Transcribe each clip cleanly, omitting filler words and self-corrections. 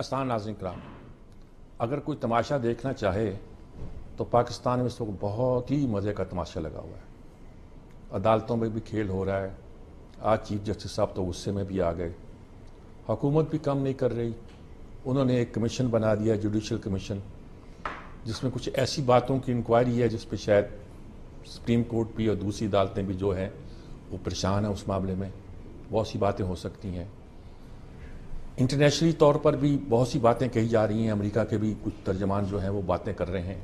आसान नाज़रीन कराम, अगर कोई तमाशा देखना चाहे तो पाकिस्तान में इस वक्त बहुत ही मज़े का तमाशा लगा हुआ है। अदालतों में भी खेल हो रहा है। आज चीफ जस्टिस साहब तो गुस्से में भी आ गए। हुकूमत भी कम नहीं कर रही। उन्होंने एक कमीशन बना दिया, जुडिशल कमीशन, जिसमें कुछ ऐसी बातों की इंक्वायरी है जिस पर शायद सुप्रीम कोर्ट भी और दूसरी अदालतें भी जो हैं वो परेशान हैं। उस मामले में बहुत सी बातें हो सकती हैं। इंटरनेशनली तौर पर भी बहुत सी बातें कही जा रही हैं। अमेरिका के भी कुछ तर्जमान जो हैं वो बातें कर रहे हैं।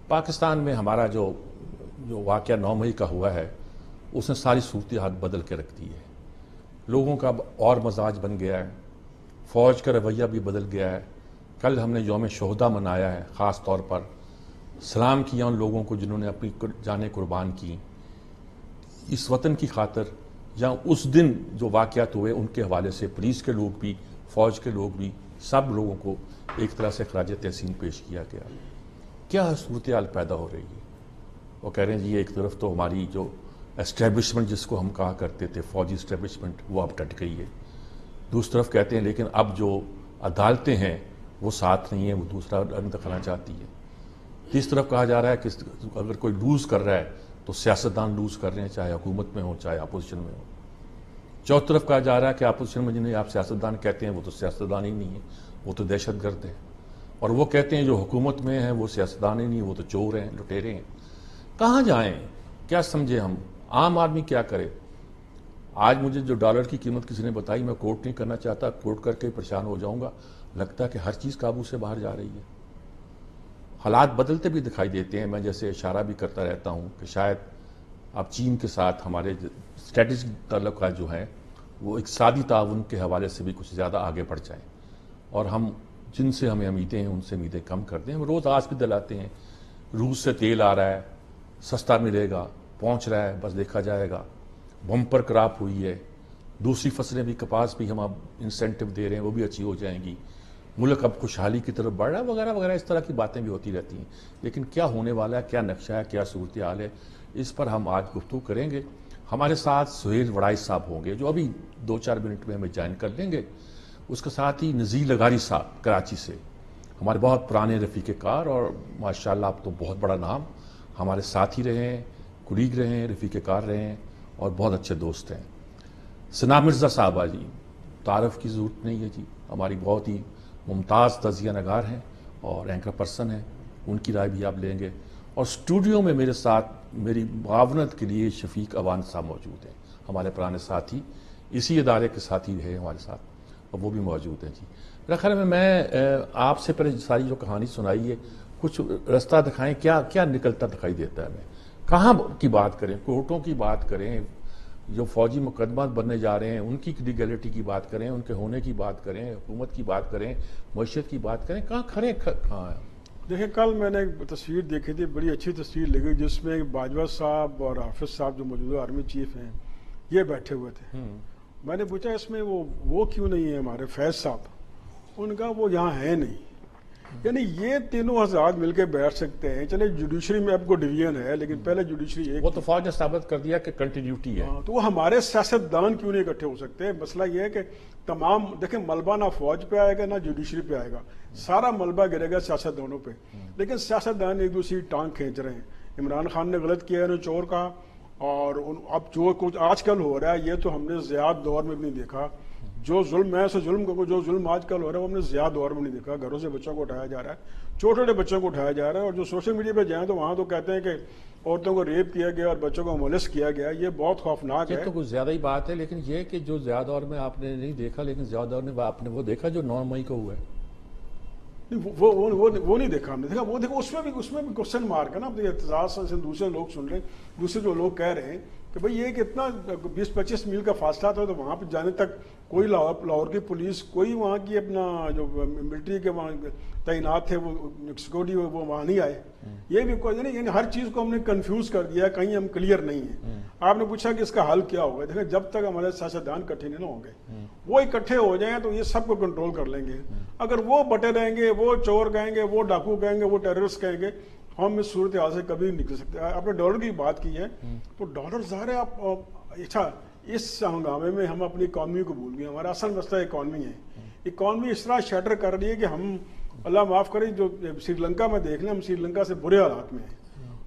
पाकिस्तान में हमारा जो वाक़या 9 मई का हुआ है उसने सारी सूरत हाल बदल के रख दी है। लोगों का और मजाज बन गया है। फ़ौज का रवैया भी बदल गया है। कल हमने यौम शोहदा मनाया है, ख़ास तौर पर सलाम किया उन लोगों को जिन्होंने अपनी जानें कुर्बान की इस वतन की खातिर, या उस दिन जो वाक़यात हुए उनके हवाले से पुलिस के लोग भी, फ़ौज के लोग भी, सब लोगों को एक तरह से खराज तहसीन पेश किया गया। क्या सूरत हाल पैदा हो रही है। वो कह रहे हैं जी एक तरफ तो हमारी जो एस्टेब्लिशमेंट जिसको हम कहा करते थे, फ़ौजी एस्टेब्लिशमेंट, वो अब डट गई है। दूसरी तरफ कहते हैं लेकिन अब जो अदालतें हैं वो साथ नहीं है, वो दूसरा रंग दिखाना चाहती है। तीसरी तरफ कहा जा रहा है कि अगर कोई लूज़ कर रहा है तो सियासतदान लूज़ कर रहे हैं, चाहे हुकूमत में हो चाहे अपोजिशन में हो। चौथी तरफ कहा जा रहा है कि अपोजिशन में जिन्हें आप सियासतदान कहते हैं वो तो सियासतदान ही नहीं है, वो तो दहशतगर्द है। और वो कहते हैं जो हुकूमत में है वो सियासतदान ही नहीं, वो तो चोर हैं, लुटेरे हैं। कहाँ जाएं, क्या समझे हम, आम आदमी क्या करे। आज मुझे जो डॉलर की कीमत किसी ने बताई, मैं कोट नहीं करना चाहता, कोट करके ही परेशान हो जाऊंगा। लगता है कि हर चीज़ काबू से बाहर जा रही है। हालात बदलते भी दिखाई देते हैं। मैं जैसे इशारा भी करता रहता हूँ कि शायद अब चीन के साथ हमारे स्ट्रेटेजिक ताल्लुकात जो हैं वो इक़्तिसादी ताउन के हवाले से भी कुछ ज़्यादा आगे बढ़ जाएँ, और हम जिनसे हमें उम्मीदें हैं उनसे उम्मीदें कम कर दें। हम रोज़ आस भी दिलाते हैं, रूस से तेल आ रहा है, सस्ता मिलेगा, पहुँच रहा है, बस देखा जाएगा। बम्पर क्रॉप हुई है, दूसरी फसलें भी, कपास भी हम अब इंसेंटिव दे रहे हैं, वो भी अच्छी हो जाएंगी। मुल्क अब खुशहाली की तरफ बढ़ रहा है, वगैरह वगैरह, इस तरह की बातें भी होती रहती हैं। लेकिन क्या होने वाला है, क्या नक्शा है, क्या सूरत हाल है, इस पर हम आज गुफ्तगू करेंगे। हमारे साथ सुहेल वड़ाई साहब होंगे जो अभी 2-4 मिनट में हमें ज्वाइन कर लेंगे। उसके साथ ही नज़ीर लगारी साहब कराची से, हमारे बहुत पुराने रफ़ीक़े कार और माशाअल्लाह अब तो बहुत बड़ा नाम, हमारे साथ ही रहे हैं, कुलीग रहे हैं, रफ़ीक़े कार रहे हैं और बहुत अच्छे दोस्त हैं। सना मिर्ज़ा साहबा जी, तारफ़ की ज़रूरत नहीं है जी, हमारी बहुत ही मुमताज़ तज़िया नगार हैं और एंकर पर्सन हैं, उनकी राय भी आप लेंगे। और स्टूडियो में मेरे साथ मेरी मुआवनत के लिए शफीक अवान साहब मौजूद हैं, हमारे पुराने साथी, इसी इदारे के साथी रहे हमारे साथ, और वो भी मौजूद हैं जी। मेरा ख्याल में मैं आपसे पहले सारी जो कहानी सुनाई है, कुछ रास्ता दिखाएं, क्या क्या निकलता दिखाई देता है हमें। कहाँ की बात करें, कोर्टों की बात करें, जो फौजी मुकदमा बनने जा रहे हैं उनकी लीगैलिटी की बात करें, उनके होने की बात करें, हुकूमत की बात करें, मईशत की बात करें, कहाँ खड़े कहाँ हैं। देखिए, कल मैंने एक तस्वीर देखी थी, बड़ी अच्छी तस्वीर लगी, जिसमें बाजवा साहब और हाफिज साहब जो मौजूदा आर्मी चीफ हैं ये बैठे हुए थे। मैंने पूछा इसमें वो क्यों नहीं है हमारे फैज साहब, उनका वो यहाँ है नहीं। यानी ये तीनों आजाद मिलकर बैठ सकते हैं। चले जुडिशरी में आपको डिवीजन है, लेकिन पहले जुडिशरी एक, वो तो फौज ने साबित कर दिया कि कंटिन्यूटी है। तो वो हमारे सियासतदान क्यों नहीं इकट्ठे हो सकते। मसला ये है कि तमाम देखें, मलबा ना फौज पे आएगा ना जुडिशरी पे आएगा, सारा मलबा गिरेगा सियासतदानों पे। लेकिन सियासतदान एक दूसरी टांग खींच रहे हैं। इमरान खान ने गलत किया, उन्होंने चोर कहा, और अब जो कुछ आजकल हो रहा है ये तो हमने ज़ियाद दौर में भी नहीं देखा। जो जुल्म है सो जुल्म को, जो जुल्म आजकल हो रहा है वो हमने ज़्यादा दौर में नहीं देखा। घरों से बच्चों को उठाया जा रहा है, छोटे छोटे बच्चों को उठाया जा रहा है, और जो सोशल मीडिया पे जाएं तो वहाँ तो कहते हैं कि औरतों को रेप किया गया और बच्चों को मोलेस्ट किया गया। ये बहुत खौफनाक है। ये तो कुछ ज़्यादा ही बात है, लेकिन ये कि जो ज़्यादा दौर में आपने नहीं देखा, लेकिन ज़्यादा दौर में आपने वो देखा जो 9 मई को हुआ है। नहीं, वो नहीं देखा हमने। देखा वो देखो, उसमें भी क्वेश्चन मार्क है ना। अब एतजाज से दूसरे लोग सुन रहे हैं, दूसरे जो लोग कह रहे हैं कि भाई ये कितना 20-25 मील का फासला था, तो वहाँ पे जाने तक कोई लाहौर की पुलिस, कोई वहाँ की अपना जो मिलिट्री के वहाँ तैनात थे वो सिक्योरिटी वो वहाँ नहीं आए। ये भी कोई नहीं, यानी हर चीज़ को हमने कंफ्यूज कर दिया, कहीं हम क्लियर नहीं है। आपने पूछा कि इसका हल क्या होगा। देखिए, जब तक हमारे सियासतदान इकट्ठे नहीं होंगे, वो इकट्ठे हो जाएं तो ये सबको कंट्रोल कर लेंगे। अगर वो बटे रहेंगे, वो चोर कहेंगे, वो डाकू कहेंगे, वो टेररिस्ट कहेंगे, हम इस सूरत हाल से कभी नहीं निकल सकते। आपने डॉलर की बात की है, तो डॉलर ज़ाहिर है आप अच्छा, इस हंगामे में हम अपनी इकॉनमी को भूल गए। हमारा असल मसला इकॉनमी है इकॉनमी इस तरह शटर कर रही है कि हम अल्लाह माफ़ करे जो श्रीलंका में देख लें, हम श्रीलंका से बुरे हालात में हैं।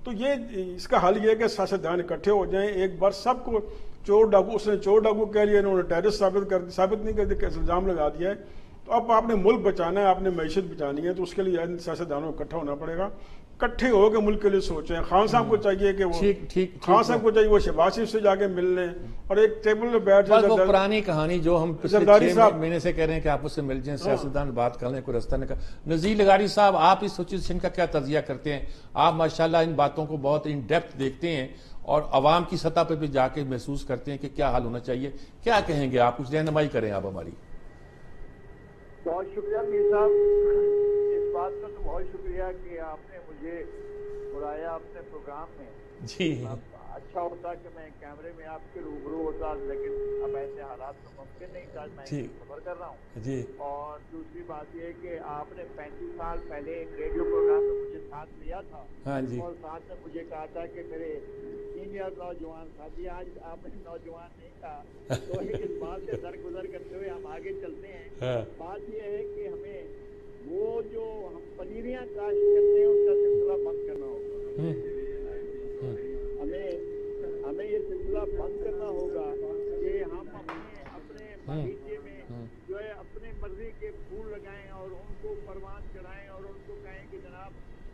तो ये इसका हल ये है कि सियासतदान इकट्ठे हो जाएं, एक बार सबको चोर डाकू, उसने चोर डाकू कह लिया, इन्होंने टेररिस्ट साबित नहीं कर दिया, इल्ज़ाम लगा दिया है। तो अब आपने मुल्क बचाना है, आपने मैशत बचानी है, तो उसके लिए सियासतदानों को इकट्ठा होना पड़ेगा, इकट्ठे हो के मुल्क के लिए सोचें। खान साहब को चाहिए कि वो खान साहब को चाहिए वो शहबाज शरीफ से जाके मिल लें और एक टेबल में बैठ जाए। वो पुरानी कहानी जो हम पिछले 6 महीने से कह रहे हैं कि आप उससे मिल जाएं, सियासतदान बात कर लें, कोई रास्ता नहीं कर। नज़ीर लगारी साहब, आप इस सिचुएशन का क्या तजिया करते हैं? आप माशाल्लाह इन बातों को बहुत इन डेप्थ देखते हैं और अवाम की सतह पर भी जाके महसूस करते हैं कि क्या हाल होना चाहिए। क्या कहेंगे आप? कुछ रहनुमाई करें आप हमारी। बहुत शुक्रिया मीर साहब, इस बात का तो बहुत शुक्रिया कि आपने मुझे बुलाया अपने प्रोग्राम में। जी, अच्छा होता कि मैं कैमरे में आपके रूबरू होता, लेकिन अब ऐसे हालात तो मुमकिन नहीं था, मैं सफर कर रहा हूँ जी। और दूसरी बात यह है कि आपने 35 साल पहले एक रेडियो प्रोग्राम में मुझे साथ लिया था। हाँ जी। और साथ में मुझे कहा था कि मेरे सीनियर नौजवान साथी, आज आपने नौजवान नहीं कहा, तो इस बात से दरगुजर करते हुए हम आगे चलते हैं। बात यह है कि हमें वो जो हम पनीरियां काश्त करते हैं उसका सिलसिला बंद करना होगा। हमें ये सिलसिला बंद करना होगा कि हम अपने बगीचे में जो है अपने मर्जी के फूल लगाएं और उनको परवान चढ़ाएं और उनको कहें कि जनाब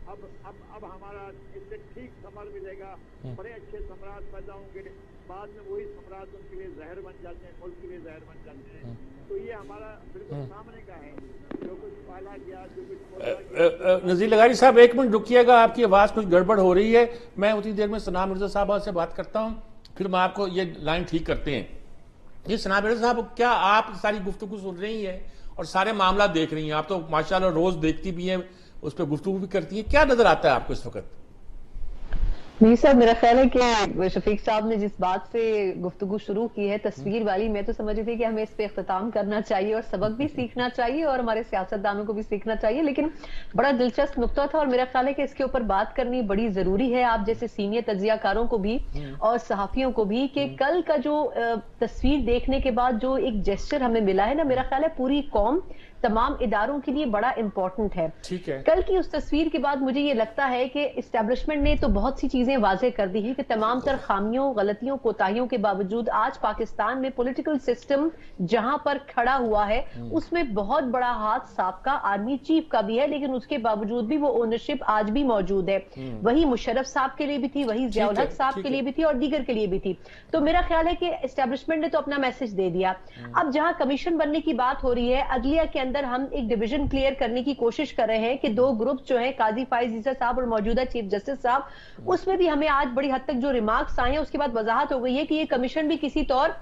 अब हमारा इससे ठीक समर मिलेगा, बड़े अच्छे सम्राट पैदा होंगे। बाद में वही सम्राट उनके लिए जहर बन जाते हैं, मुल्क के लिए जहर बन जाते हैं। तो ये हमारा बिल्कुल सामने का है, जो कुछ पाला गया, जो कुछ। नज़ीर लगारी साहब, एक मिनट रुकिएगा, आपकी आवाज़ कुछ गड़बड़ हो रही है। मैं उतनी देर में सना मिर्जा साहब से बात करता हूँ, फिर मैं आपको ये लाइन ठीक करते हैं। ये सना मिर्जा साहब, क्या आप सारी गुफ्तगू सुन रही हैं और सारे मामला देख रही हैं? आप तो माशाल्लाह रोज देखती भी हैं, उस पर गुफ्तगू भी करती है। क्या नजर आता है आपको इस वक्त? नहीं सर, मेरा ख्याल है कि शफीक साहब ने जिस बात से गुफ्तगू शुरू की है तस्वीर वाली, मैं तो समझ रही थी कि हमें इस पे इख्तिताम करना चाहिए और सबक भी सीखना चाहिए और हमारे सियासतदानों को भी सीखना चाहिए, लेकिन बड़ा दिलचस्प नुक्ता था और मेरा ख्याल है कि इसके ऊपर बात करनी बड़ी जरूरी है, आप जैसे सीनियर तजियाकारों को भी और सहाफियों को भी, कि कल का जो तस्वीर देखने के बाद जो एक जेस्चर हमें मिला है ना, मेरा ख्याल है पूरी कौम, तमाम इदारों के लिए बड़ा इंपॉर्टेंट है। ठीक है। कल की उस तस्वीर के बाद मुझे ये लगता है कि इस्टेब्लिशमेंट ने तो बहुत सी चीजें वाज़ेह कर दी है कि तमाम तर खामियों, गलतियों, कोताहियों के बावजूद आज पाकिस्तान में पॉलिटिकल सिस्टम जहां पर खड़ा हुआ है उसमें बहुत बड़ा हाथ साबका आर्मी चीफ का भी है, लेकिन उसके बावजूद भी वो ओनरशिप आज भी मौजूद है। वही मुशर्रफ साहब के लिए भी थी, वही ज़ियाउल हक साहब के लिए भी थी और दीगर के लिए भी थी। तो मेरा ख्याल है कि इस्टेब्लिशमेंट ने तो अपना मैसेज दे दिया। अब जहां कमीशन बनने की बात हो रही है, अदलिया के अंदर हम एक डिवीजन क्लियर करने की कोशिश कर रहे हैं कि 2 ग्रुप जो है, काजी फाइज ईसा साहब और मौजूदा चीफ जस्टिस साहब, उसमें भी हमें आज बड़ी हद तक जो रिमार्क्स आए हैं उसके बाद वजाहत हो गई है कि ये कमीशन भी किसी तौर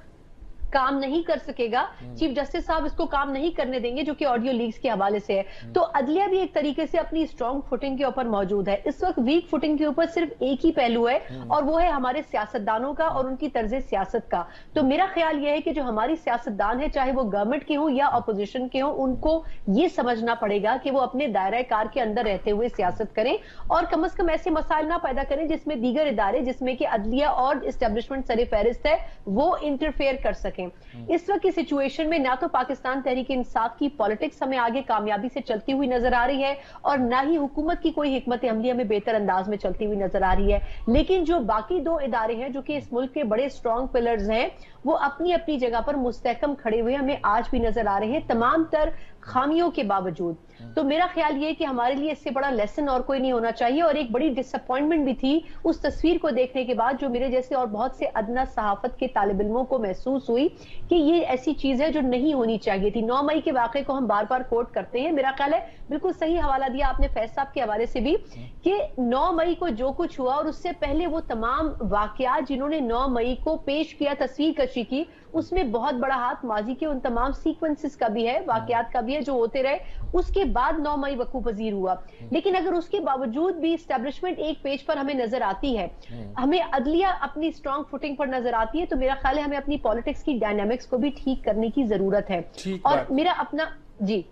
काम नहीं कर सकेगा, चीफ जस्टिस साहब इसको काम नहीं करने देंगे, जो कि ऑडियो लीक्स के हवाले से है। तो अदलिया भी एक तरीके से अपनी स्ट्रॉन्ग फुटिंग के ऊपर मौजूद है। इस वक्त वीक फुटिंग के ऊपर सिर्फ एक ही पहलू है और वो है हमारे सियासतदानों का और उनकी तर्ज सियासत का। तो मेरा ख्याल यह है कि जो हमारी सियासतदान है, चाहे वो गवर्नमेंट के हो या अपोजिशन के हो, उनको ये समझना पड़ेगा कि वो अपने दायरा कार के अंदर रहते हुए सियासत करें और कम अज कम ऐसे मसाइल ना पैदा करें जिसमें दीगर इदारे, जिसमें कि अदलिया और इस्टेब्लिशमेंट सर फहरिस्त है, वो इंटरफेयर कर सकें। इस वक्त की सिचुएशन में ना तो पाकिस्तान तहरीक इंसाफ की पॉलिटिक्स हमें आगे कामयाबी से चलती हुई नजर आ रही है और ना ही हुकूमत की कोई हिकमत अमली हमें बेहतर अंदाज में चलती हुई नजर आ रही है, लेकिन जो बाकी 2 इदारे हैं जो कि इस मुल्क के बड़े स्ट्रॉन्ग पिलर्स हैं, वो अपनी अपनी जगह पर मुस्तहकम खड़े हुए हमें आज भी नजर आ रहे हैं, तमाम तर खामियों के बावजूद। तो मेरा ख्याल ये है कि हमारे लिए इससे बड़ा लेसन और कोई नहीं होना चाहिए। और एक बड़ी डिसअपॉइंटमेंट भी थी उस तस्वीर को देखने के बाद, जो मेरे जैसे और बहुत से अदना सहाफत के तालिब इल्मों को महसूस हुई कि ये ऐसी चीज है जो नहीं होनी चाहिए थी। 9 मई के वाकये को हम बार बार कोट करते हैं, मेरा ख्याल है बिल्कुल सही हवाला दिया आपने फैज साहब के हवाले से भी कि 9 मई को जो कुछ हुआ और उससे पहले वो तमाम वाकयात जिन्होंने 9 मई को पेश किया, तस्वीर कशी की, उसमें बहुत बड़ा हाथ माजी के उन तमाम सीक्वेंसेस का भी है, वाकयात का भी है जो होते रहे। उसके बाद 9 मई वकूफ पजीर हुआ, लेकिन अगर उसके बावजूद भी एस्टेब्लिशमेंट एक पेज पर हमें नजर आती है, हमें अदलिया अपनी स्ट्रॉन्ग फुटिंग पर नजर आती है, तो मेरा ख्याल है हमें अपनी पॉलिटिक्स की डायनामिक्स को भी ठीक करने की जरूरत है। और मेरा अपना जी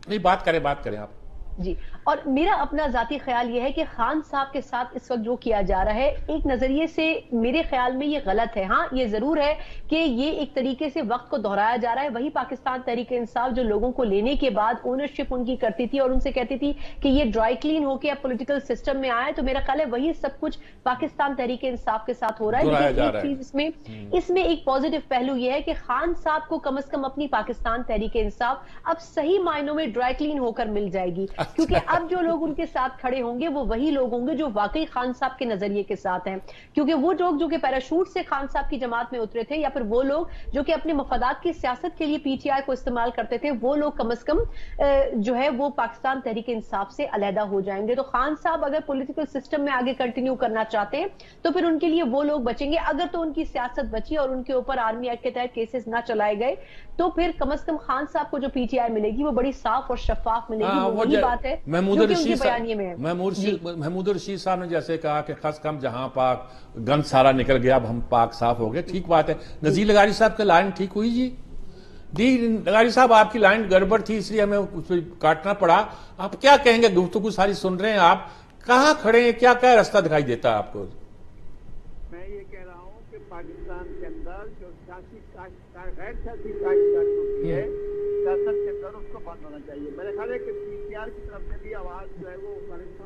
नहीं, बात करें आप। جی، اور میرا اپنا ذاتی خیال یہ ہے کہ خان صاحب کے ساتھ اس وقت جو کیا جا رہا ہے ایک نظریے سے میرے خیال میں یہ غلط ہے. ہاں یہ ضرور ہے کہ یہ ایک طریقے سے وقت کو دہرایا جا رہا ہے. وہی پاکستان تحریک انصاف جو لوگوں کو لینے کے بعد اونرشپ ان کی کرتی تھی اور ان سے کہتی تھی کہ یہ ڈرائی کلین ہو کے اب پولیٹیکل سسٹم میں آئے, تو میرا خیال ہے وہی سب کچھ پاکستان تحریک انصاف کے ساتھ ہو رہا ہے. لیکن ایک چیز اس میں ایک پازیٹو پہلو یہ ہے کہ خان صاحب کو کم از کم اپنی پاکستان تحریک انصاف اب صحیح معنوں میں ڈرائی کلین ہو کر مل جائے گی, کیونکہ اب جو لوگ ان کے ساتھ کھڑے ہوں گے وہ وہی لوگ ہوں گے جو واقعی خان صاحب کے نظریے کے ساتھ ہیں. کیونکہ وہ لوگ جو کہ پیراشوٹ سے خان صاحب کی جماعت میں اترے تھے, یا پھر وہ لوگ جو کہ اپنے مفادات کی سیاست کے لیے پی ٹی آئی کو استعمال کرتے تھے, وہ لوگ کم از کم جو ہے وہ پاکستان تحریک انصاف سے علیحدہ ہو جائیں گے. تو خان صاحب اگر پولیٹیکل سسٹم میں آگے کنٹینیو کرنا چاہتے ہیں تو پھر ان کے لیے وہ لوگ بچیں گے. اگر تو ان کی سیاست بچی اور ان کے اوپر آرمی ایکٹ کے تحت کیسز نہ چلائے گئے تو پھر کم از کم خان صاحب کو جو پی ٹی آئی ملے گی وہ بڑی صاف اور شفاف ملے گی. وہ وہی بات ہے محمود الرشید صاحب نے جیسے کہا کہ خاص کم جہاں پاک گند سارا نکل گیا, اب ہم پاک صاف ہو گئے. ٹھیک بات ہے. نذیر لغاری صاحب کا لائن ٹھیک ہوئی جی لغاری صاحب آپ کی لائن گڑبڑ تھی اس لیے ہمیں کاٹنا پڑا. آپ کیا کہیں گے؟ گفتگو ساری سن رہے ہیں, آپ کہاں کھڑے ہیں, کیا کیا راستہ دکھائی دیتا ہے آپ کو؟ میں یہ کہہ رہا ہوں کہ پاکستان کے اندر جو غیر سیاسی کاشتکاری ہوتی ہے سیاست کے اندر اس کو بند ہونا چاہیے. میرے خیال ہے کہ پی سی آر کی طرف سے بھی آواز جو ہے وہ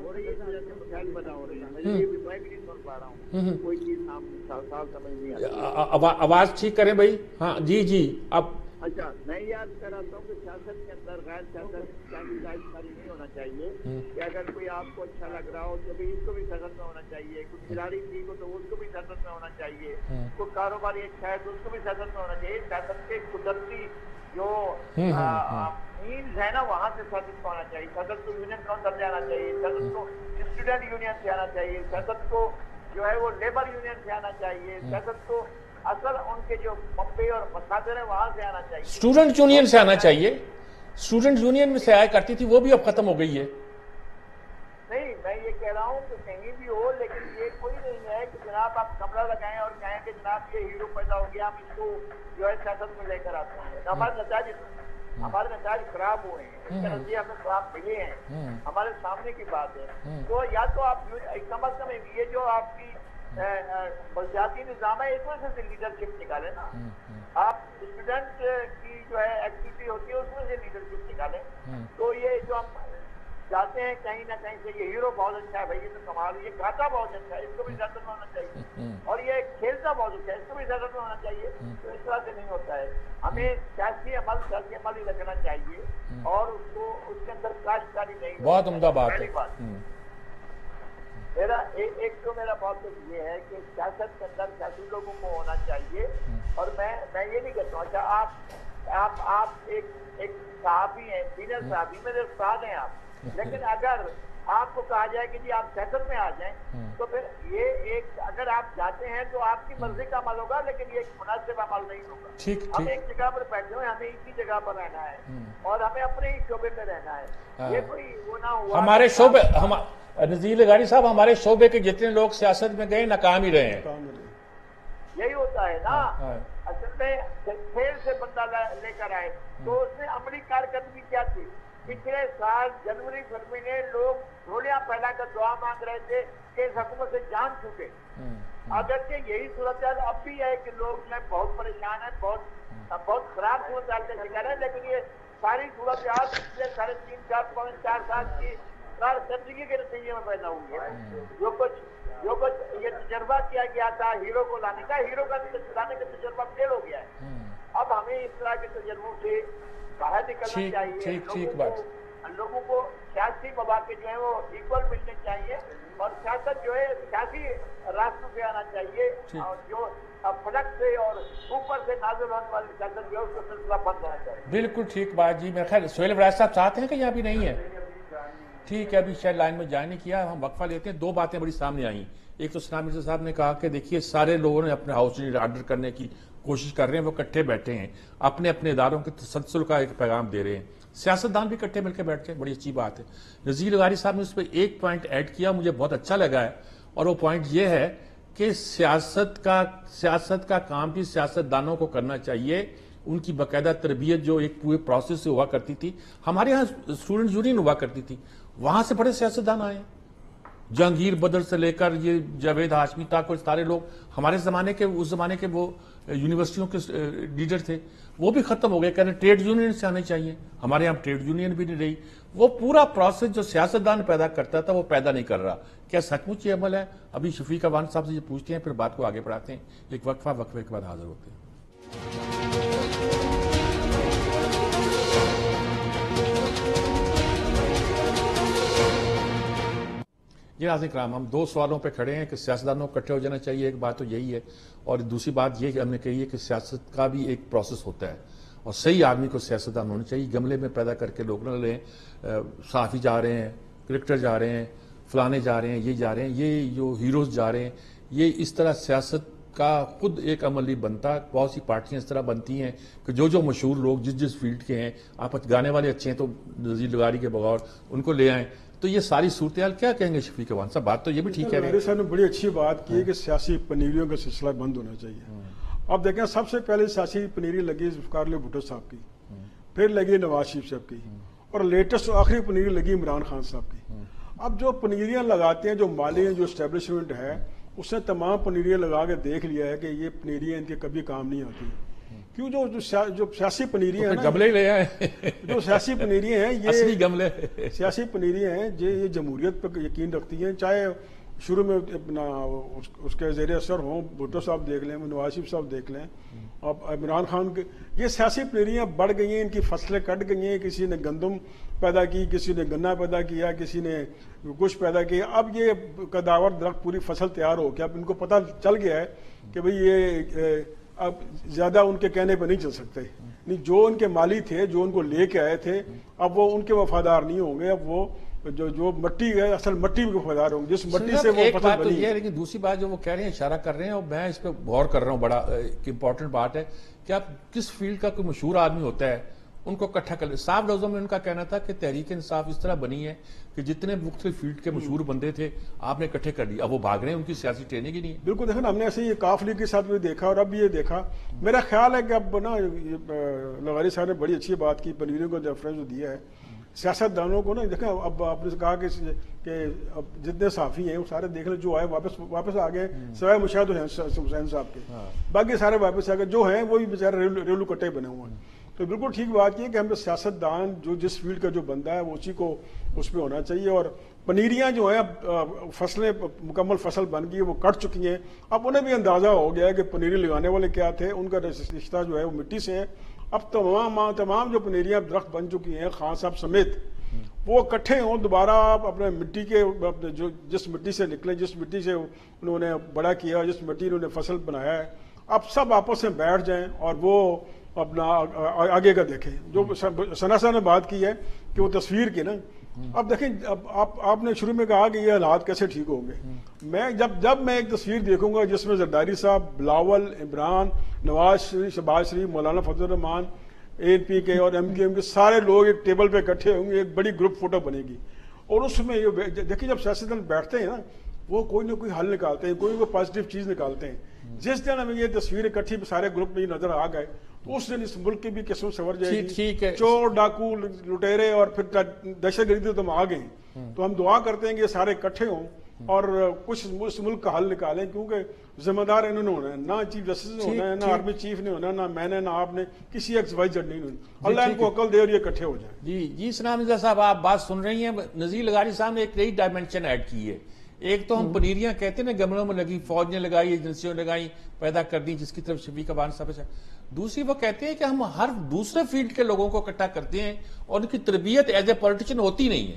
ہو رہی ہے, اس وجہ سے مسائل پیدا ہو رہے ہیں. میں یہ بھی نہیں سن پا رہا ہوں, کوئی چیز صاف سمجھ نہیں آتی. آواز ٹھیک کریں بھائی. ہاں جی اب اچھا, میں یاد کر رہا ہوں کہ سیاست کے اندر غیر سیاست کاری نہیں ہونا چاہیے کہ اگر کوئی آپ کو اچھا لگ رہا ہو تو بھی اس کو بھی سیاست میں ہونا چاہیے. کوئی کھلاڑی ٹھیک ہو تو اس کو بھی سیاست میں ہونا چاہیے. کوئی کاروباری اچھا ہے تو اس کو بھی سیاست میں ہونا چاہیے. سیاست کے قدرتی جو مینز ہے نا وہاں سے سیاست کو آنا چاہیے. سیاست کو یونین کاؤنسل سے آنا چاہیے, سیاست کو اسٹوڈنٹ یونین سے آنا چاہیے, سیاست کو جو ہے وہ لیبر یونین سے آنا چاہیے, سیاست کو اصل ان کے جو ممبئی اور مصادر ہیں وہاں سے آنا چاہیے. اسٹوڈنٹ یونین سے آنا چاہیے. اسٹوڈنٹ یونین میں سے آیا کرتی تھی, وہ بھی اب ختم ہو گئی ہے. نہیں, میں یہ کہہ رہا ہوں کہ کہیں بھی ہو, لیکن یہ کوئی نہیں ہے کہ جناب آپ کمرہ لگائیں اور کہیں کہ جناب یہ ہیرو پیدا ہو گیا, ہم اس کو جو ہے سیاست میں لے کر آتے ہیں. ہمارے نتائج خراب ہوئے ہیں, اس کے نتیجے ہمیں خراب ملے ہیں, ہمارے سامنے کی بات ہے. تو یا تو آپ کم از کم یہ جو آپ کی بلدیاتی نظام ہے اس میں سے لیڈرشپ نکالیں نا. آپ اسٹوڈنٹ کی جو ہے ایکٹیویٹی ہوتی ہے اس میں سے لیڈرشپ نکالیں. تو یہ جو ہم جاتے ہیں کہیں نہ کہیں سے یہ ہیرو بہت اچھا ہے بھائی, یہ تو کمال, یہ گاتا بہت اچھا ہے, اس کو بھی سیاست میں ہونا چاہیے, اور یہ کھیلتا بہت اچھا ہے, اس کو بھی سیاست میں ہونا چاہیے. تو اس طرح سے نہیں ہوتا ہے. ہمیں سیاسی عمل ہی رکھنا چاہیے اور اس کو اس کے اندر کاشتکاری نہیں. بہت عمدہ بات ہے. میرا ایک تو میرا بات یہ ہے کہ سیاست کے اندر سیاسی لوگوں کو ہونا چاہیے. اور میں یہ نہیں کہتا ہوں, اچھا آپ ایک صحافی ہیں, سینئر صحافی, میرے استاد ہیں آپ, لیکن اگر آپ کو کہا جائے کہ جی آپ سیاست میں آ جائیں تو پھر یہ ایک اگر آپ جاتے ہیں تو آپ کی مرضی کا عمل ہوگا, لیکن یہ ایک مناسب عمل نہیں ہوگا. ہم ایک جگہ پر بیٹھے ہوئے, ہمیں ایک ہی جگہ پر رہنا ہے اور ہمیں اپنے ہی شعبے میں رہنا ہے. یہ کوئی وہ نہ ہوا ہمارے شعبے. نذیر لغاری صاحب, ہمارے شعبے کے جتنے لوگ سیاست میں گئے ناکام ہی رہے ہیں. یہی ہوتا ہے نا. اصل میں کھیل سے بندہ لے کر آئے تو اس میں عملی کارکردگی کیا تھی. پچھلے سال جنوری فروری میں لوگ جھولیاں پھیلا کر دعا مانگ رہے تھے کہ اس حکومت سے جان چھوٹے. اگرچہ یہی صورتحال اب بھی ہے کہ لوگ جو ہے بہت پریشان ہیں, بہت خراب صورتحال کا شکار ہے, لیکن یہ ساری صورتحال پچھلے 3.5-4 سال کی کارکردگی کے نتیجے میں پیدا ہوئی ہے. جو کچھ یہ تجربہ کیا گیا تھا ہیرو کو لانے کا, ہیرو کا لانے کا تجربہ فیل ہو گیا ہے. اب ہمیں اس طرح کے تجربوں سے باہر نکلنا چاہیے. لوگوں کو سیاسی مواقع جو ہیں وہ ایکول ملنے چاہیے اور سیاست جو ہے سیاسی راستوں سے آنا چاہیے, اور جو فلک سے اور اوپر سے نازل ہونے والی سیاست جو ہے اس کا سلسلہ بند ہونا چاہیے. بالکل ٹھیک بات جی. میرے خیال سہیل ابراہیم صاحب چاہتے ہیں کہ یہاں بھی نہیں ہے. ٹھیک ہے, ابھی شاید لائن میں جائے نہیں کیا, ہم وقفہ لیتے ہیں. 2 باتیں بڑی سامنے آئیں. ایک تو سلام مرزا صاحب نے کہا کہ دیکھیے سارے لوگوں نے اپنے ہاؤس آرڈر کرنے کی کوشش کر رہے ہیں, وہ اکٹھے بیٹھے ہیں, اپنے اپنے اداروں کے تسلسل کا ایک پیغام دے رہے ہیں. سیاستدان بھی اکٹھے مل کے بیٹھتے ہیں, بڑی اچھی بات ہے. نذیر لغاری صاحب نے اس پہ ایک پوائنٹ ایڈ کیا, مجھے بہت اچھا لگا ہے, اور وہ پوائنٹ یہ ہے کہ سیاست کا کام بھی سیاستدانوں کو کرنا چاہیے, ان کی باقاعدہ تربیت جو ایک پورے پروسیس سے ہوا کرتی تھی. ہمارے ہاں اسٹوڈنٹ یونین ہوا کرتی تھی, وہاں سے بڑے سیاستدان آئے. جہانگیر بدر سے لے کر یہ جاوید ہاشمی تک اور سارے لوگ ہمارے زمانے کے, اس زمانے کے وہ یونیورسٹیوں کے لیڈر تھے, وہ بھی ختم ہو گئے. کہنے ٹریڈ یونین سے آنے چاہیے. ہمارے یہاں ٹریڈ یونین بھی نہیں رہی. وہ پورا پروسیس جو سیاستدان پیدا کرتا تھا وہ پیدا نہیں کر رہا. کیا سچ مچ یہ عمل ہے؟ ابھی شفیق اوان صاحب سے یہ پوچھتے ہیں, پھر بات کو آگے بڑھاتے ہیں. ایک وقفے کے بعد حاضر ہوتے ہیں. یہ ناظرین کرام, ہم دو سوالوں پہ کھڑے ہیں کہ سیاستدانوں کو اکٹھے ہو جانا چاہیے, ایک بات تو یہی ہے, اور دوسری بات یہ کہ ہم نے کہی ہے کہ سیاست کا بھی ایک پروسیس ہوتا ہے اور صحیح آدمی کو سیاستدان ہونا چاہیے. گملے میں پیدا کر کے لوگ نہ لیں, صحافی جا رہے ہیں, کرکٹر جا رہے ہیں, فلانے جا رہے ہیں, یہ جا رہے ہیں, یہ جو ہیروز جا رہے ہیں, یہ اس طرح سیاست کا خود ایک عمل نہیں بنتا. بہت سی پارٹیاں اس طرح بنتی ہیں کہ جو مشہور لوگ جس فیلڈ کے ہیں, آپ گانے والے اچھے ہیں تو نذیر لغاری کے بغور ان کو لے آئیں. تو یہ ساری صورتحال کیا کہیں گے شفیق اوان صاحب؟ بات تو یہ بھی ٹھیک ہے. لغاری صاحب نے بڑی اچھی بات کی ہے کہ سیاسی پنیریوں کا سلسلہ بند ہونا چاہیے. اب دیکھیں, سب سے پہلے سیاسی پنیری لگی ذوالفقار علی بھٹو صاحب کی, پھر لگی نواز شریف صاحب کی, اور لیٹسٹ آخری پنیری لگی عمران خان صاحب کی. اب جو پنیریاں لگاتے ہیں, جو مالی جو اسٹیبلشمنٹ ہے, اس نے تمام پنیریاں لگا کے دیکھ لیا ہے کہ یہ پنیریاں ان کے کبھی کام نہیں آتی. کیوں جو سیاسی پنیریاں ہیں, گملے لے آئے, جو سیاسی پنیریاں ہیں, یہ اصلی گملے سیاسی پنیریاں ہیں, یہ جمہوریت پہ یقین رکھتی ہیں. چاہے شروع میں اپنا اس کے زیر اثر ہوں, بھٹو صاحب دیکھ لیں, نواز شریف صاحب دیکھ لیں, اب عمران خان کے, یہ سیاسی پنیریاں بڑھ گئی ہیں, ان کی فصلیں کٹ گئی ہیں. کسی نے گندم پیدا کی, کسی نے گنا پیدا کیا, کسی نے کچھ پیدا کیا. اب یہ کداور درخت پوری فصل تیار ہو گیا. اب ان کو پتہ چل گیا ہے کہ بھئی یہ اب زیادہ ان کے کہنے پہ نہیں چل سکتے. جو ان کے مالی تھے, جو ان کو لے کے آئے تھے, اب وہ ان کے وفادار نہیں ہوں گے. اب وہ جو مٹی ہے, اصل مٹی بھی وفادار ہوں گے, جس مٹی سے وہ فصل بنی ہے. لیکن دوسری بات جو وہ کہہ رہے ہیں, اشارہ کر رہے ہیں, اور میں اس پہ غور کر رہا ہوں, بڑا امپورٹنٹ بات ہے کہ آپ کس فیلڈ کا کوئی مشہور آدمی ہوتا ہے ان کو اکٹھا کر لیں. صاف لفظوں میں ان کا کہنا تھا کہ تحریک انصاف اس طرح بنی ہے کہ جتنے مختلف فیلڈ کے مشہور بندے تھے آپ نے اکٹھے کر لیے. اب وہ بھاگ رہے ہیں, ان کی سیاسی ٹریننگ ہی نہیں ہے. بالکل. دیکھیں, ہم نے ایسے یہ کاف لیگ کے ساتھ بھی دیکھا اور اب بھی یہ دیکھا. میرا خیال ہے کہ اب نا لغاری صاحب نے بڑی اچھی بات کی, پنیریوں کو ریفرنس دیا ہے. سیاست دانوں کو نا دیکھیں, اب آپ نے کہا کہ اب جتنے صحافی ہیں وہ سارے دیکھ لیں, جو آئے واپس آ گئے, سوائے مشاہد حسین صاحب کے, باقی سارے واپس آ گئے. جو ہیں وہی بیچارے ریلو کٹے بنے ہوئے ہیں. تو بالکل ٹھیک بات یہ کہ ہم سیاست دان جو جس فیلڈ کا جو بندہ ہے وہ اسی کو اس پہ ہونا چاہیے. اور پنیریاں جو ہیں, اب فصلیں مکمل فصل بن گئی, وہ کٹ چکی ہیں. اب انہیں بھی اندازہ ہو گیا ہے کہ پنیری لگانے والے کیا تھے, ان کا رشتہ جو ہے وہ مٹی سے ہے. اب تمام جو پنیریاں درخت بن چکی ہیں, خان صاحب سمیت, وہ اکٹھے ہوں دوبارہ اپنے مٹی کے, جو جس مٹی سے نکلے, جس مٹی سے انہوں نے بڑا کیا, جس مٹی انہوں نے فصل بنایا ہے, اب سب آپس میں بیٹھ جائیں اور وہ اپنا آگے کا دیکھیں. جو ثنا صاحب نے بات کی ہے کہ وہ تصویر کی نا, اب دیکھیں, اب آپ نے شروع میں کہا کہ یہ حالات کیسے ٹھیک ہوں گے. میں جب میں ایک تصویر دیکھوں گا جس میں زرداری صاحب, بلاول, عمران, نواز شریف, شہباز شریف, مولانا فضل الرحمان, اے پی کے اور ایم کیو ایم کے سارے لوگ ایک ٹیبل پہ اکٹھے ہوں گے, ایک بڑی گروپ فوٹو بنے گی. اور اس میں دیکھیں, جب سیاستدان بیٹھتے ہیں نا, وہ کوئی نہ کوئی حل نکالتے ہیں, کوئی پازیٹیو چیز نکالتے ہیں. جس دن ہمیں یہ تصویر اکٹھی سارے گروپ میں نظر آ گئے تو اس دن اس ملک کی بھی قسم سنور جائے گی. چور, ڈاکو, لٹیرے اور پھر دہشت گردی تو ہم آ گئے. تو ہم دعا کرتے ہیں کہ یہ سارے اکٹھے ہوں اور کچھ اس ملک کا حل نکالیں, کیونکہ ذمہ دار انہوں نے ہونا ہے, نہ چیف جسٹس نے ہونا ہے, نہ آرمی چیف نے ہونا ہے, نہ میں نے, نہ آپ نے, کسی ایکس وائی زیڈ نہیں ہونا. اللہ ان کو عقل دے اور یہ اکٹھے ہو جائیں. جی ثنا مرزا صاحب, آپ بات سن رہی ہیں. نذیر لغاری صاحب نے ایک نئی ڈائمنشن ایڈ کی ہے. ایک تو ہم پنیریاں کہتے ہیں نا, گملوں میں لگی, فوج نے لگائی, ایجنسیوں نے لگائی, پیدا کر دی, جس کی طرف شفیق اوان صاحب سے. دوسری وہ کہتے ہیں کہ ہم ہر دوسرے فیلڈ کے لوگوں کو اکٹھا کرتے ہیں اور ان کی تربیت ایز اے پولیٹیشین ہوتی نہیں ہے.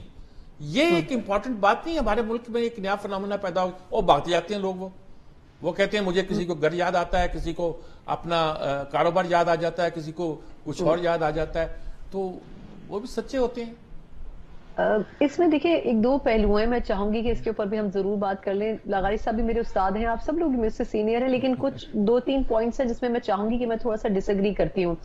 یہ ایک امپورٹنٹ بات نہیں ہے. ہمارے ملک میں ایک نیا فنامنا پیدا ہو اور بھاگتے جاتے ہیں لوگ. وہ کہتے ہیں مجھے کسی کو گھر یاد آتا ہے, کسی کو اپنا کاروبار یاد آ جاتا ہے, کسی کو کچھ اور یاد آ جاتا ہے. تو وہ بھی سچے ہوتے ہیں. इसमें देखिए एक दो पहलू हैं, मैं चाहूंगी कि इसके ऊपर भी हम जरूर बात कर लें। लगारी साहब भी मेरे उस्ताद हैं, आप सब लोग मेरे से सीनियर हैं, लेकिन कुछ दो तीन पॉइंट्स हैं जिसमें मैं चाहूंगी कि मैं थोड़ा सा डिसएग्री करती हूँ।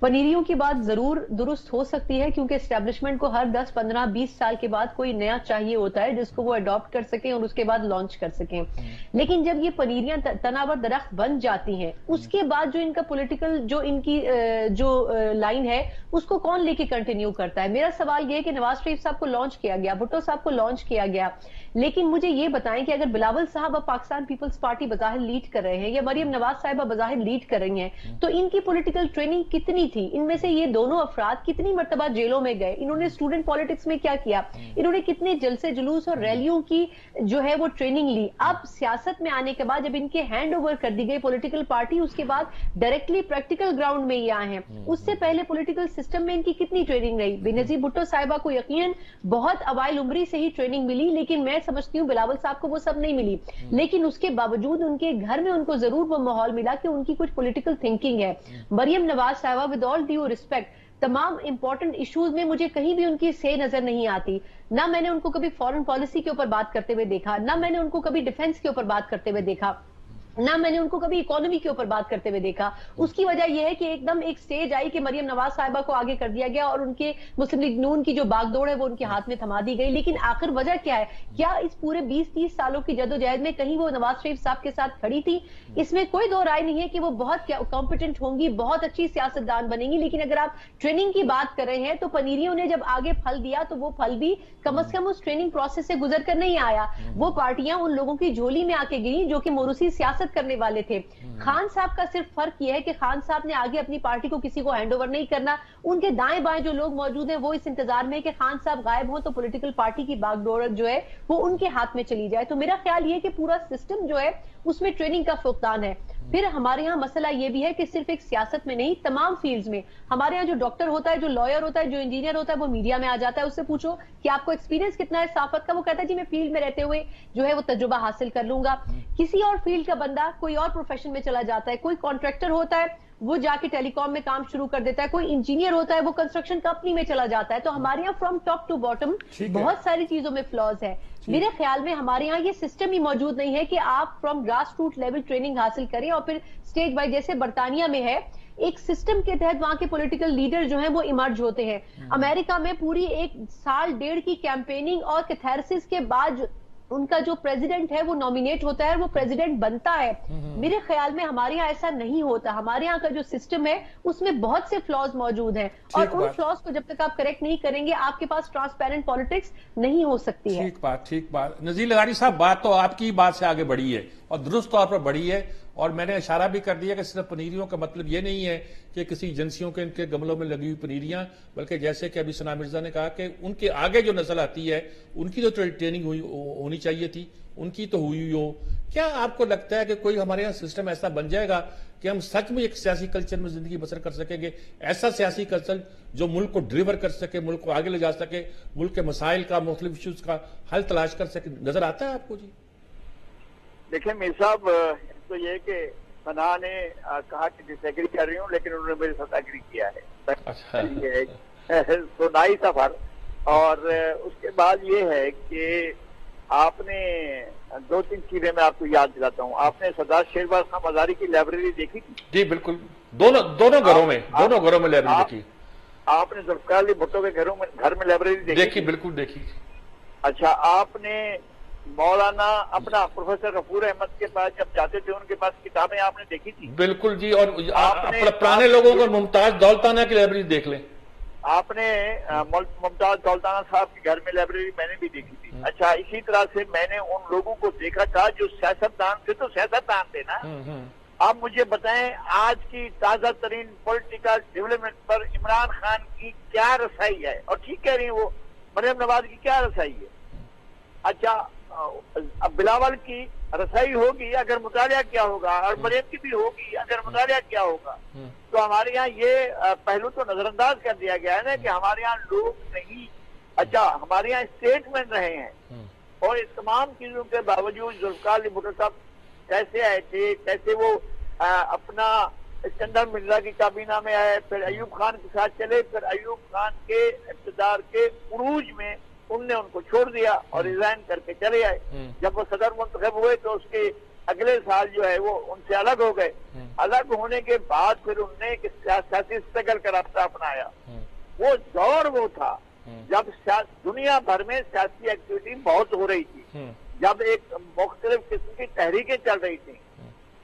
पनीरियों की बात जरूर दुरुस्त हो सकती है, क्योंकि एस्टेब्लिशमेंट को हर 10, 15, 20 साल के बाद कोई नया चाहिए होता है जिसको वो अडॉप्ट कर सकें और उसके बाद लॉन्च कर सकें। लेकिन जब ये पनीरियां तनावर दरख्त बन जाती हैं, उसके बाद जो इनका पॉलिटिकल जो इनकी जो लाइन है उसको कौन लेके कंटिन्यू करता है? मेरा सवाल ये है कि नवाज शरीफ साहब को लॉन्च किया गया, भुट्टो साहब को लॉन्च किया गया, लेकिन मुझे ये बताएं कि अगर बिलावल साहब अब पाकिस्तान पीपल्स पार्टी बज़ाहिर लीड कर रहे हैं या मरियम नवाज साहिबा बज़ाहिर लीड कर रही हैं, तो इनकी पॉलिटिकल ट्रेनिंग कितनी थी? इनमें से ये दोनों अफराद कितनी मर्तबा जेलों में गए? इन्होंने स्टूडेंट पॉलिटिक्स में क्या किया? इन्होंने कितने जलसे जुलूस और रैलियों की जो है वो ट्रेनिंग ली? अब सियासत में आने के बाद जब इनके हैंड ओवर कर दी गई पॉलिटिकल पार्टी, उसके बाद डायरेक्टली प्रैक्टिकल ग्राउंड में ये आए हैं। उससे पहले पॉलिटिकल सिस्टम में इनकी कितनी ट्रेनिंग रही? बेनजीर भुट्टो साहिबा को यकीनन बहुत अवाइल उम्री से ही ट्रेनिंग मिली, लेकिन मैं समझती हूँ बिलावल साहब को वो सब नहीं मिली। लेकिन उसके बावजूद उनके घर में उनको जरूर वो माहौल मिला कि उनकी कुछ पॉलिटिकल थिंकिंग है। मरियम नवाज साहिबा, विद ऑल ड्यू रिस्पेक्ट, तमाम इंपॉर्टेंट इश्यूज में मुझे कहीं भी उनकी से नजर नहीं आती। ना मैंने उनको कभी फॉरेन पॉलिसी के ऊपर बात करते हुए देखा, ना मैंने उनको कभी डिफेंस के ऊपर बात करते हुए देखा, ना मैंने उनको कभी इकोनॉमी के ऊपर बात करते हुए देखा। उसकी वजह यह है कि एकदम एक स्टेज आई कि मरियम नवाज साहिबा को आगे कर दिया गया और उनके मुस्लिम लीग नून की जो बागदौड़ है वो उनके हाथ में थमा दी गई। लेकिन आखिर वजह क्या है? क्या इस पूरे 20-30 सालों की जदोजहद में कहीं वो नवाज शरीफ साहब के साथ खड़ी थी? इसमें कोई दो राय नहीं है कि वो बहुत कॉम्पिटेंट होंगी, बहुत अच्छी सियासतदान बनेंगी, लेकिन अगर आप ट्रेनिंग की बात कर रहे हैं तो पनीरियों ने जब आगे फल दिया तो वो फल भी कम से कम उस ट्रेनिंग प्रोसेस से गुजर कर नहीं आया। वो पार्टियां उन लोगों की झोली में आके गिरी जो कि मोरूसी सियासत करने वाले थे। खान साहब का सिर्फ फर्क यह है कि खान साहब ने आगे अपनी पार्टी को किसी को हैंड ओवर नहीं करना। उनके दाएं बाएं जो लोग मौजूद हैं वो इस इंतजार में है कि खान साहब गायब हो तो पॉलिटिकल पार्टी की बागडोर जो है वो उनके हाथ में चली जाए। तो मेरा ख्याल ये है कि पूरा सिस्टम जो है उसमें ट्रेनिंग का फुकदान है। फिर हमारे यहाँ मसला ये भी है कि सिर्फ एक सियासत में नहीं, तमाम फील्ड्स में हमारे यहाँ जो डॉक्टर होता है, जो लॉयर होता है, जो इंजीनियर होता है, वो मीडिया में आ जाता है। उससे पूछो कि आपको एक्सपीरियंस कितना है सहाफत का, वो कहता है जी मैं फील्ड में रहते हुए जो है वो तजुर्बा हासिल कर लूंगा। किसी और फील्ड का बंदा कोई और प्रोफेशन में चला जाता है, कोई कॉन्ट्रैक्टर होता है वो जाके टेलीकॉम में काम शुरू कर देता है, कोई इंजीनियर होता है वो कंस्ट्रक्शन कंपनी में चला जाता है। तो हमारे यहाँ फ्रॉम टॉप टू बॉटम बहुत सारी चीजों में फ्लॉज है। मेरे ख्याल में हमारे यहाँ ये सिस्टम ही मौजूद नहीं है कि आप from grass root level training हासिल करें और फिर स्टेज बाय, जैसे बर्तानिया में है एक सिस्टम के तहत वहां के पॉलिटिकल लीडर जो हैं वो इमर्ज होते हैं। अमेरिका में पूरी 1 साल 1.5 की कैंपेनिंग और कैथारसिस के बाद उनका जो प्रेसिडेंट है वो नॉमिनेट होता है, वो प्रेसिडेंट बनता है। मेरे ख्याल में हमारे यहाँ ऐसा नहीं होता। हमारे यहाँ का जो सिस्टम है उसमें बहुत से फ्लॉज मौजूद हैं और उन फ्लॉज को जब तक आप करेक्ट नहीं करेंगे आपके पास ट्रांसपेरेंट पॉलिटिक्स नहीं हो सकती है। ठीक बात। नजीर लगारी साहब, बात तो आपकी बात से आगे बढ़ी है और दुरुस्त तौर पर बढ़ी है, और मैंने इशारा भी कर दिया कि सिर्फ पनीरियों का मतलब ये नहीं है कि किसी एजेंसियों के इनके गमलों में लगी हुई पनीरियां, बल्कि जैसे कि अभी सना मिर्जा ने कहा कि उनके आगे जो नस्ल आती है उनकी जो ट्रेनिंग होनी चाहिए थी उनकी तो हुई हो। क्या आपको लगता है कि कोई हमारे यहाँ सिस्टम ऐसा बन जाएगा कि हम सच में एक सियासी कल्चर में जिंदगी बसर कर सकेंगे, ऐसा सियासी कल्चर जो मुल्क को डिलीवर कर सके, मुल्क को आगे ले जा सके, मुल्क के मसाइल का, मुख्तलिफ इश्यूज का हल तलाश कर सके? नजर आता है आपको? जी देखिए मीर साहब, तो ये कि फना ने कहा कि डिसएग्री कर रही हूँ, लेकिन उन्होंने मेरे साथ एग्री किया है। तो नाई सफर। और उसके बाद ये है कि आपने 2-3 चीजें मैं आपको याद दिलाता हूँ। आपने सरदार शेरबाज खान मजारी की लाइब्रेरी देखी थी? जी बिल्कुल, दोनों घरों में लाइब्रेरी देखी। आपने जुल्फिकार अली भुट्टो के घर में लाइब्रेरी देखी? बिल्कुल देखी। अच्छा, आपने मौलाना अपना प्रोफेसर गफूर अहमद के पास जब जाते थे उनके पास किताबें आपने देखी थी? बिल्कुल जी। और पुराने लोगों को मुमताज दौलताना की लाइब्रेरी देख लें। आपने मुमताज दौलताना साहब के घर में लाइब्रेरी मैंने भी देखी थी। अच्छा, इसी तरह से मैंने उन लोगों को देखा था जो सियासतदान थे, तो सियासतदान थे ना। आप मुझे बताएं आज की ताजा तरीन पॉलिटिकल डेवलपमेंट पर इमरान खान की क्या रसाई है? और ठीक कह रही है वो, मरियम नवाज की क्या रसाई है? अच्छा, अब बिलावल की रसाई होगी अगर मुतालिया क्या होगा, और मरियम की भी होगी अगर मुतालिया क्या होगा। तो हमारे यहाँ ये पहलू तो नजरअंदाज कर दिया गया है ना कि हमारे यहाँ लोग नहीं, अच्छा हमारे यहाँ स्टेटमैन रहे हैं। और इस तमाम चीजों के बावजूद जुल्फिकार अली भुट्टो साहब कैसे आए थे, कैसे वो अपना इस्कंदर मिर्जा की काबीना में आए, फिर अयूब खान के साथ चले, फिर अयूब खान के इक़्तिदार के उरूज में ان نے ان کو چھوڑ دیا اور ریزائن کر کے چلے آئے. جب وہ صدر منتخب ہوئے تو اس کے اگلے سال جو ہے وہ ان سے الگ ہو گئے. الگ ہونے کے بعد پھر ان نے ایک سیاسی اسٹرگل کا راستہ اپنایا. وہ دور وہ تھا جب دنیا بھر میں سیاسی ایکٹیویٹی بہت ہو رہی تھی, جب ایک مختلف قسم کی تحریکیں چل رہی تھیں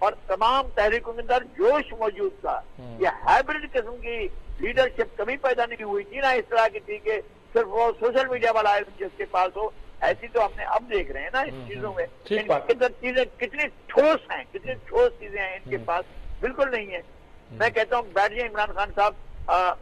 اور تمام تحریکوں کے اندر جوش موجود تھا. یہ ہائبرڈ قسم کی لیڈرشپ کبھی پیدا نہیں ہوئی تھی, نہ اس طرح کی تھی کہ صرف وہ سوشل میڈیا والا جس کے پاس ہو. ایسی تو ہم نے اب دیکھ رہے ہیں نا ان چیزوں میں, چیزیں کتنی ٹھوس ہیں, کتنی ٹھوس چیزیں ہیں ان کے پاس, بالکل نہیں ہے. میں کہتا ہوں بیٹھ جائیں عمران خان صاحب,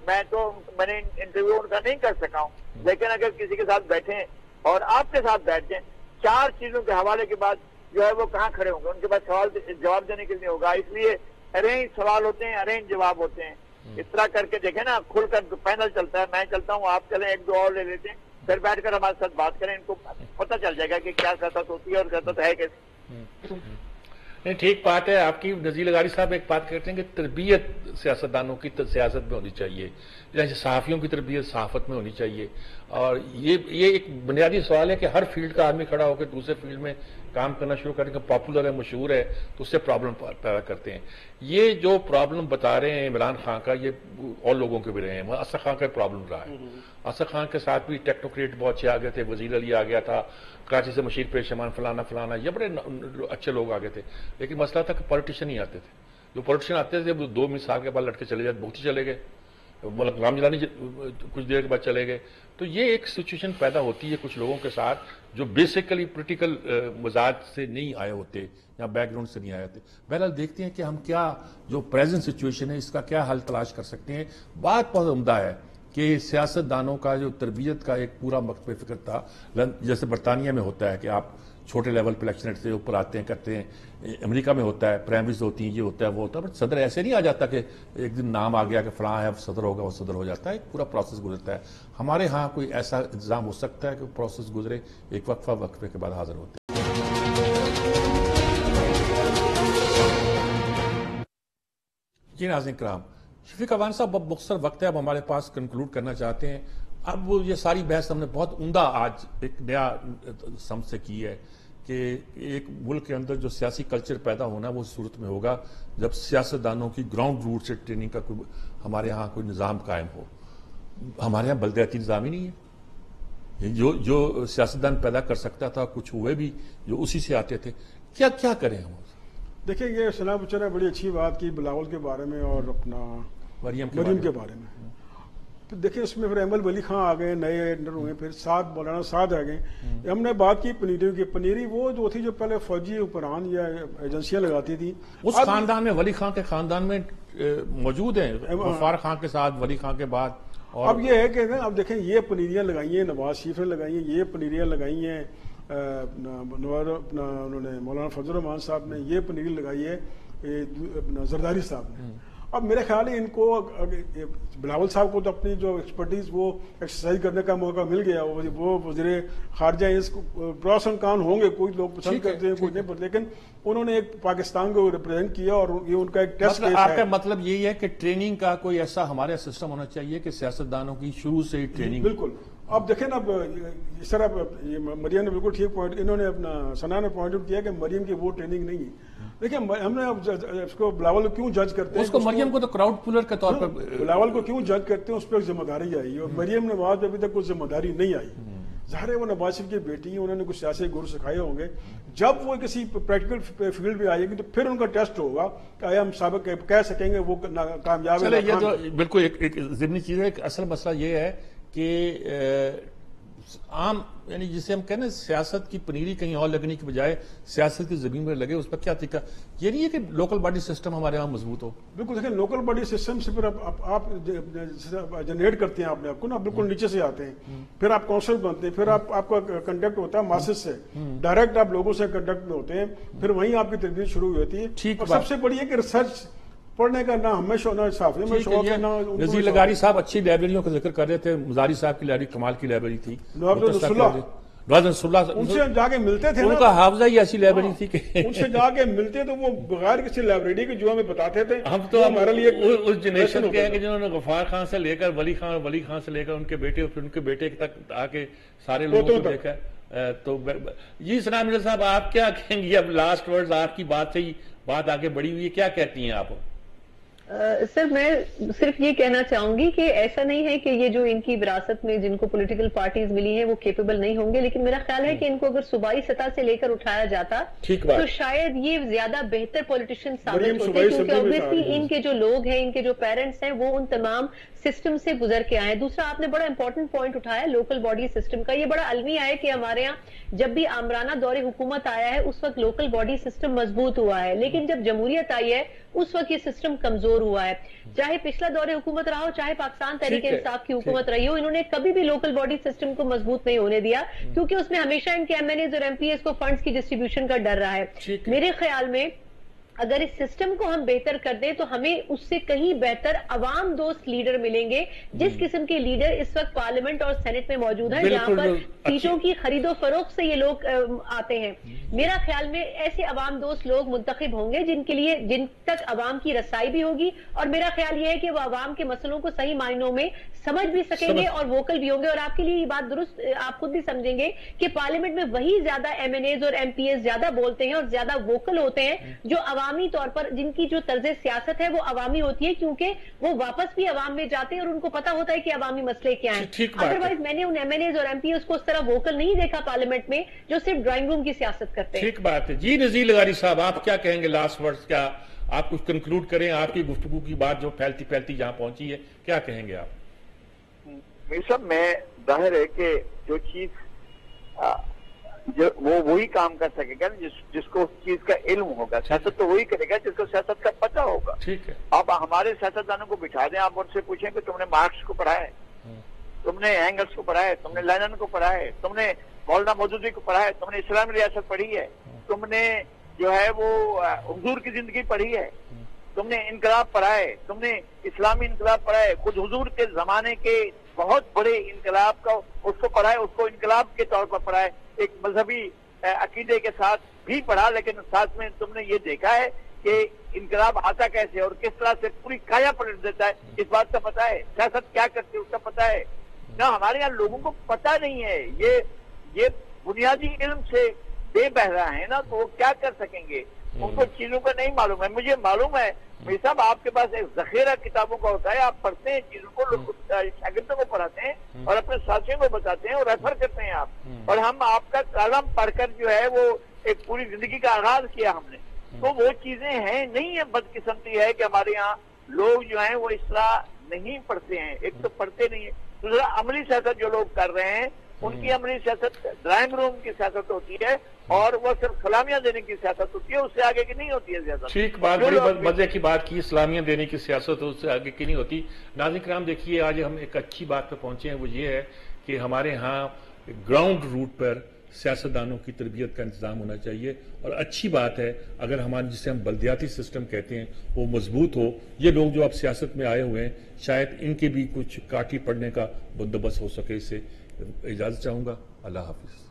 میں نے انٹرویو ان کا نہیں کر سکا ہوں, لیکن اگر کسی کے ساتھ بیٹھیں اور آپ کے ساتھ بیٹھ جائیں, 4 چیزوں کے حوالے کے بعد جو ہے وہ کہاں کھڑے ہوں گے, ان کے پاس سوال جواب دینے کے لیے ہوگا. اس لیے ارینج سوال ہوتے ہیں, ارینج جواب ہوتے ہیں. اس طرح کر کے دیکھیں نا, کھل کر پینل چلتا ہے, میں چلتا ہوں, آپ چلیں, 1-2 اور لے لیتے ہیں, پھر بیٹھ کر ہمارے ساتھ بات کریں. ان کو پتہ چل جائے گا کہ کیا سیاست ہوتی ہے اور سیاست ہے کیسے. نہیں, ٹھیک بات ہے آپ کی. نذیر لغاری صاحب ایک بات کہتے ہیں کہ تربیت سیاستدانوں کی سیاست میں ہونی چاہیے, جیسے صحافیوں کی تربیت صحافت میں ہونی چاہیے. اور یہ ایک بنیادی سوال ہے کہ ہر فیلڈ کا آدمی کھڑا ہو کے دوسرے فیلڈ میں کام کرنا شروع کرنے کا, پاپولر ہے, مشہور ہے, تو اس سے پرابلم پیدا کرتے ہیں. یہ جو پرابلم بتا رہے ہیں عمران خان کا, یہ اور لوگوں کے بھی رہے ہیں. اسد خان کا پرابلم رہا ہے. اسد خان کے ساتھ بھی ٹیکنوکریٹ بہت اچھے آ گئے تھے, وزیر علی آ گیا تھا, کراچی سے مشیر پیشمان فلانا, یہ بڑے اچھے لوگ آ گئے تھے. لیکن مسئلہ تھا کہ پولیٹیشین ہی آتے تھے. جو پولیٹیشین آتے تھے وہ 2 سال کے بعد لڑکے چلے جاتے, بہت ہی چلے گئے, غلام جیلانی کچھ دیر کے بعد چلے گئے. تو یہ ایک سچویشن پیدا ہوتی ہے کچھ لوگوں کے ساتھ جو بیسیکلی پولیٹیکل مزاج سے نہیں آئے ہوتے یا بیک گراؤنڈ سے نہیں آئے ہوتے. بہرحال دیکھتے ہیں کہ ہم کیا جو پریزنٹ سچویشن ہے اس کا کیا حل تلاش کر سکتے ہیں. بات بہت عمدہ ہے کہ سیاست دانوں کا جو تربیت کا ایک پورا مکتب فکر تھا, جیسے برطانیہ میں ہوتا ہے کہ آپ چھوٹے لیول پہ الیکشن سے اوپر آتے ہیں, کرتے ہیں. امریکہ میں ہوتا ہے, پرائمریز ہوتی ہیں, یہ ہوتا ہے, وہ ہوتا ہے. بٹ صدر ایسے نہیں آ جاتا کہ ایک دن نام آ گیا کہ فلاں ہے صدر ہوگا, وہ صدر ہو جاتا ہے. ایک پورا پروسیس گزرتا ہے. ہمارے ہاں کوئی ایسا انتظام ہو سکتا ہے کہ پروسیس گزرے, ایک وقفے کے بعد حاضر ہوتے ہیں. جی ناظرین کرام, شفیق اعوان صاحب اب مختصر وقت ہے, اب ہمارے پاس کنکلوڈ کرنا چاہتے ہیں. اب یہ ساری بحث ہم نے بہت عمدہ آج ایک نیا سمجھ سے کی ہے کہ ایک ملک کے اندر جو سیاسی کلچر پیدا ہونا وہ صورت میں ہوگا جب سیاستدانوں کی گراؤنڈ روٹ سے ٹریننگ کا ہمارے ہاں کوئی نظام قائم ہو. ہمارے ہاں بلدیاتی نظام ہی نہیں ہے. جو سیاستدان پیدا کر سکتا تھا, کچھ ہوئے بھی جو اسی سے آتے تھے. کیا کریں ہم؟ دیکھیں, یہ سنا بچہ نے بڑی اچھی بات کی بلاول کے بارے میں اور اپنا مریم کے بارے میں. دیکھیں اس میں پھر احمد ولی خان آ گئے, نئے انٹر ہوئے, پھر مولانا سعد آ گئے. ہم نے بات کی پنیری کی. پنیری وہ جو تھی جو پہلے فوجی حکمران یا ایجنسیاں لگاتی تھی, اس خاندان میں, ولی خان کے خاندان میں موجود ہیں, غفار خان کے ساتھ ولی خان کے بعد. اب یہ ہے کہ اب دیکھیں یہ پنیریاں لگائی ہیں نواز شریف نے لگائی ہیں, یہ پنیریاں لگائی ہیں انہوں نے مولانا فضل الرحمان صاحب نے, یہ پنیری لگائی ہے زرداری صاحب نے. اب میرے خیال ہے ان کو بلاول صاحب کو تو اپنی جو ایکسپرٹیز وہ ایکسرسائز کرنے کا موقع مل گیا. وہ وزیر خارجہ اس پروس اینڈ کان ہوں گے, کوئی لوگ پسند کرتے ہیں, کوئی نہیں پڑھتے, لیکن انہوں نے ایک پاکستان کو ریپرزینٹ کیا اور یہ ان کا ایک ٹیسٹ کیس ہے. آپ کا مطلب یہی ہے کہ ٹریننگ کا کوئی ایسا ہمارا سسٹم ہونا چاہیے کہ سیاستدانوں کی شروع سے ہی ٹریننگ. بالکل. اب دیکھیں نا, اب اس طرح مریم نے بالکل ٹھیک پوائنٹ, انہوں نے اپنا ثنا نے پوائنٹ آؤٹ کیا کہ مریم کی وہ ٹریننگ نہیں ہے. دیکھیں ہم نے اس کو بلاول کیوں جج کرتے ہیں, اس کو مریم کو تو کراؤڈ پولر کے طور پر بلاول کو کیوں جج کرتے ہیں, اس پہ ایک ذمہ داری آئی, اور مریم نواز پہ ابھی تک کوئی ذمہ داری نہیں آئی. ظاہر ہے وہ نواز شریف کی بیٹی ہیں, انہوں نے کچھ سیاسی گر سکھائے ہوں گے. جب وہ کسی پریکٹیکل فیلڈ میں آئے گی تو پھر ان کا ٹیسٹ ہوگا کہ آیا ہم سابق کہہ سکیں گے وہ کامیاب ہے. یہ تو بالکل ایک ضمنی چیز ہے. اصل مسئلہ یہ ہے کہ عام یعنی جسے ہم کہنے سیاست کی پنیری کہیں اور لگنے کی بجائے سیاست کی زمین میں لگے, اس پر کیا طریقہ. یہ نہیں ہے کہ لوکل باڈی سسٹم ہمارے یہاں مضبوط ہو. بالکل. دیکھیں لوکل باڈی سسٹم سے پھر آپ جنریٹ کرتے ہیں اپنے آپ کو نا, بالکل نیچے سے آتے ہیں, پھر آپ کونسل بنتے ہیں, پھر آپ کا کنٹیکٹ ہوتا ہے ماسز سے, ڈائریکٹ آپ لوگوں سے کنٹیکٹ میں ہوتے ہیں, پھر وہیں آپ کی تربیت شروع ہوئی ہوتی ہے. اور سب سے بڑی ہے کہ ریسرچ پڑھنے کا نہ ہمیشہ نہ صافی میں شوق ہے. نذیر لغاری صاحب اچھی لائبریریوں کا ذکر کر رہے تھے. مزاری صاحب کی لائبریری کمال کی لائبریری تھی. नवाज नसरुल्लाह उनसे जाके मिलते थे उनका ना, हाफजा ही ऐसी लाइब्रेरी थी कि उनसे जाके मिलते तो वो बगैर किसी लाइब्रेरी के जो हमें बताते थे। हम तो वो हमारे लिए उस जनरेशन के हैं कि जिन्होंने गफ्फार खान से लेकर वली खान से लेकर उनके बेटे, फिर उनके बेटे तक आके सारे लोगों को देखा है। तो जी सना मिर्जा साहब, आप क्या कहेंगे? अब लास्ट वर्ड्स आपकी बात से ही बात आगे बढ़ी हुई है, क्या कहती हैं आप? सर मैं सिर्फ ये कहना चाहूंगी कि ऐसा नहीं है कि ये जो इनकी विरासत में जिनको पॉलिटिकल पार्टीज मिली हैं वो केपेबल नहीं होंगे, लेकिन मेरा ख्याल है कि इनको अगर सूबाई सतह से लेकर उठाया जाता तो शायद ये ज्यादा बेहतर पॉलिटिशियन साबित होते, क्योंकि ऑब्वियसली इनके जो लोग हैं, इनके जो पेरेंट्स हैं, वो उन तमाम सिस्टम से गुजर के आए। दूसरा आपने बड़ा इंपॉर्टेंट पॉइंट उठाया लोकल बॉडी सिस्टम का। ये बड़ा अलमिया है कि हमारे यहाँ जब भी आमराना दौरे हुकूमत आया है उस वक्त लोकल बॉडी सिस्टम मजबूत हुआ है, लेकिन जब जमहूरियत आई है उस वक्त ये सिस्टम कमजोर हुआ है। चाहे पिछला दौरे हुकूमत रहा हो, चाहे पाकिस्तान तहरीक इंसाफ की हुकूमत रही हो, इन्होंने कभी भी लोकल बॉडी सिस्टम को मजबूत नहीं होने दिया, क्योंकि उसमें हमेशा इनके एमएनएज और एमपीएस को फंड्स की डिस्ट्रीब्यूशन का डर रहा है। मेरे ख्याल में अगर इस सिस्टम को हम बेहतर कर दें तो हमें उससे कहीं बेहतर अवाम दोस्त लीडर मिलेंगे, जिस किस्म के लीडर इस वक्त पार्लियामेंट और सेनेट में मौजूद हैं, जहां पर सीटों की खरीदो फरोख्त से ये लोग आते हैं। मेरा ख्याल में ऐसे अवाम दोस्त लोग मुंतखब होंगे जिन तक अवाम की रसाई भी होगी, और मेरा ख्याल ये है कि वो अवाम के मसलों को सही मायनों में समझ भी सकेंगे और वोकल भी होंगे। और आपके लिए ये बात दुरुस्त, आप खुद भी समझेंगे कि पार्लियामेंट में वही ज्यादा एमएनएज और एमपीएस ज्यादा बोलते हैं और ज्यादा वोकल होते हैं जो अवामी तौर पर, जिनकी जो तर्ज सियासत है वो अवामी होती है, क्योंकि वो वापस भी अवाम में जाते हैं और उनको पता होता है कि अवामी मसले क्या हैं। अदरवाइज मैंने उन एमएनएज और एमपीएस को उस तरह वोकल नहीं देखा पार्लियामेंट में जो सिर्फ ड्राइंग रूम की सियासत करते हैं। ठीक बात है जी। नज़ीर लगारी साहब, आप क्या कहेंगे? लास्ट वर्ड्स क्या आप कुछ कंक्लूड करें? आपकी गुफ्तगू की बात जो फैलती फैलती जहां पहुंची है, क्या कहेंगे आप? मैं जाहिर है कि जो चीज वो वही काम कर सकेगा जिसको उस चीज का इल्म होगा। सियासत तो वही करेगा जिसको सियासत का पता होगा। ठीक है। आप हमारे सियासतदानों को बिठा दें, आप उनसे पूछें कि तुमने मार्क्स को पढ़ा है, तुमने एंगल्स को पढ़ा है, तुमने लेनिन को पढ़ा है, तुमने मौलाना मौदूदी को पढ़ा है, तुमने इस्लामी रियासत पढ़ी है, तुमने जो है वो हुजूर की जिंदगी पढ़ी है, तुमने इनकलाब पढ़ा है, तुमने इस्लामी इनकलाब पढ़ा है, खुद हुजूर के जमाने के बहुत बड़े इनकलाब का उसको पढ़ा है, उसको इनकलाब के तौर पर पढ़ा है, एक मजहबी अकीदे के साथ भी पढ़ा, लेकिन साथ में तुमने ये देखा है कि इनकलाब आता कैसे और किस तरह से पूरी काया पलट देता है, इस बात का पता है। सियासत क्या करती है उसका पता है ना। हमारे यहाँ लोगों को पता नहीं है, ये बुनियादी इल्म से बेबहरा है ना, तो वो क्या कर सकेंगे? उनको चीजों का नहीं मालूम है। मुझे मालूम है भाई साहब, आपके पास एक जखीरा किताबों का होता है, आप पढ़ते हैं चीजों को, शागिर्दों को पढ़ाते हैं और अपने साथियों को बताते हैं और रेफर करते हैं आप। और हम आपका कलम पढ़कर जो है वो एक पूरी जिंदगी का आगाज किया हमने, तो वो चीजें हैं नहीं है। बदकिस्मती है कि हमारे यहाँ लोग जो है वो इस तरह नहीं पढ़ते हैं। एक तो पढ़ते नहीं है, दूसरा अमली सियासत जो लोग कर रहे हैं उनकी अमली सियासत ड्राइंग रूम की सियासत होती है और वो सिर्फ सलामियां देने की सियासत होती है, उससे आगे की नहीं होती है सियासत। ठीक बात, बड़ी मजे की बात की, सलामियां देने की सियासत उससे आगे की नहीं होती। नाज़रीन किराम, देखिए आज हम एक अच्छी बात पे पहुंचे हैं, वो ये है कि हमारे यहाँ ग्राउंड रूट पर सियासतदानों की तरबियत का इंतजाम होना चाहिए। और अच्छी बात है अगर हमारे, जिसे हम बल्दियाती सिस्टम कहते हैं, वो मजबूत हो। ये लोग जो अब सियासत में आए हुए हैं, शायद इनके भी कुछ काठी पड़ने का बंदोबस्त हो सके। इससे इजाजत चाहूंगा। अल्लाह हाफिज।